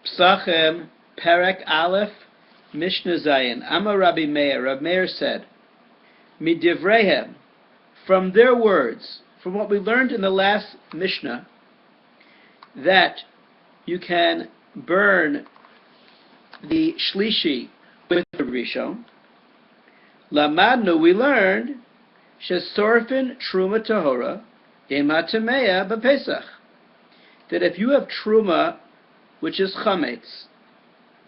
Pesachim, Perek Aleph, Mishnah Zayin. Amar Rabbi Meir. Rabbi Meir said, Midivrehem, from their words, from what we learned in the last Mishnah, that you can burn the Shlishi with the Rishon. Lamadnu, we learned, Shesorfin Truma Tahora, Ema Tameya B'Pesach, that if you have Truma, which is Chametz,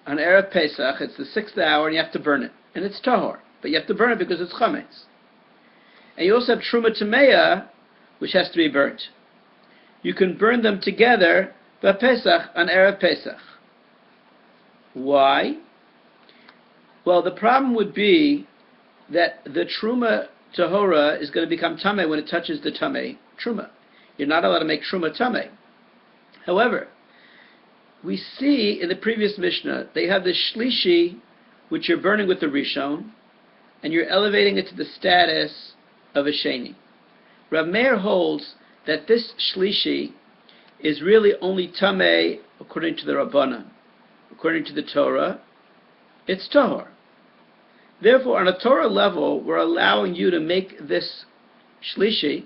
on Erev Pesach, it's the 6th hour, and you have to burn it. And it's Tahor, but you have to burn it because it's Chametz. And you also have Truma Tameya, which has to be burnt. You can burn them together, B'Pesach, on Erev Pesach. Why? Well, the problem would be that the Truma Tahora is going to become Tameh when it touches the Tameh Truma. You're not allowed to make Truma Tameh. However, we see in the previous Mishnah, they have the Shlishi, which you're burning with the Rishon, and you're elevating it to the status of a Sheni. Rav Meir holds that this Shlishi is really only Tameh according to the Rabbanah. According to the Torah, it's Tahor. Therefore, on a Torah level, we're allowing you to make this Shlishi,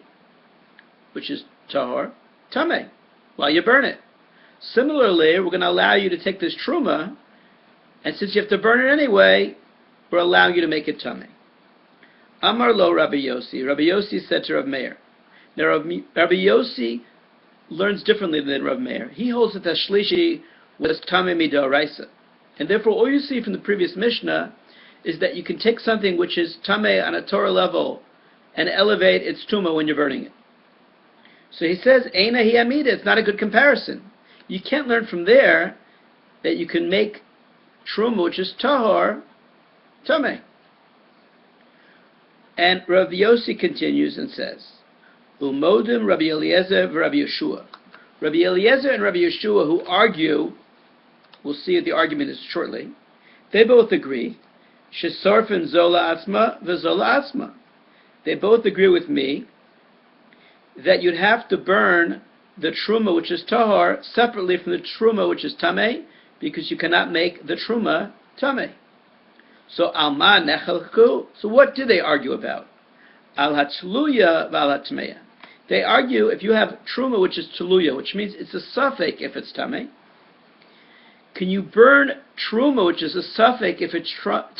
which is Tahor, Tameh, while you burn it. Similarly, we're going to allow you to take this Truma, and since you have to burn it anyway, we're allowing you to make it Tameh. Amar lo Rabbi Yossi. Rabbi Yossi said to Rav Meir. Now, Rabbi Yossi learns differently than Rav Meir. He holds that the Shlishi was Tameh Midoraisa. And therefore, all you see from the previous Mishnah is that you can take something which is Tameh on a Torah level and elevate its Tuma when you're burning it. So he says, Eina hi amida, it's not a good comparison. You can't learn from there that you can make Truma, which is Tahor, Tameh. And Rav Yossi continues and says, Umodim Rabbi Eliezer v'Rabbi Yeshua. Rabbi Eliezer and Rabbi Yeshua, who argue, we'll see what the argument is shortly, they both agree, Shesarfin Zola Atzma v'Zola Atzma. They both agree with me that you'd have to burn the Truma, which is Tahor, separately from the Truma, which is Tameh, because you cannot make the Truma Tameh. So Alma Nechelchu. So what do they argue about? Al Hatluya v'Al Hatmeya. They argue if you have Truma, which is Tuluya, which means it's a suffix if it's Tameh. Can you burn Truma, which is a suffix if it's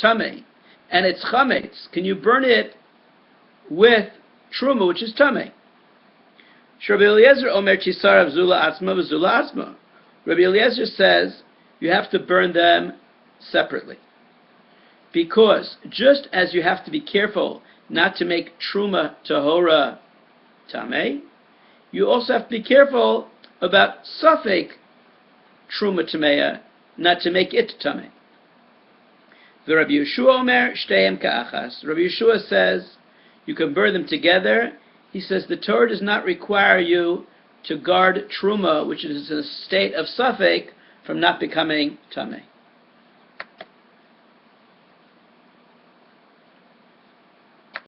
Tameh, and it's Chametz? Can you burn it with Truma, which is Tameh? Rabbi Eliezer Omer Chisarav Zula Atzma v'Zula Atzma. Rabbi Eliezer says you have to burn them separately. Because just as you have to be careful not to make Truma Tahora Tameh, you also have to be careful about suffix Truma Tameya, not to make it Tameh. The Rabbi Yeshua Omer Shteim Ka'achas. Rabbi Yeshua says you can burn them together. He says the Torah does not require you to guard Truma, which is in a state of suffix, from not becoming Tameh.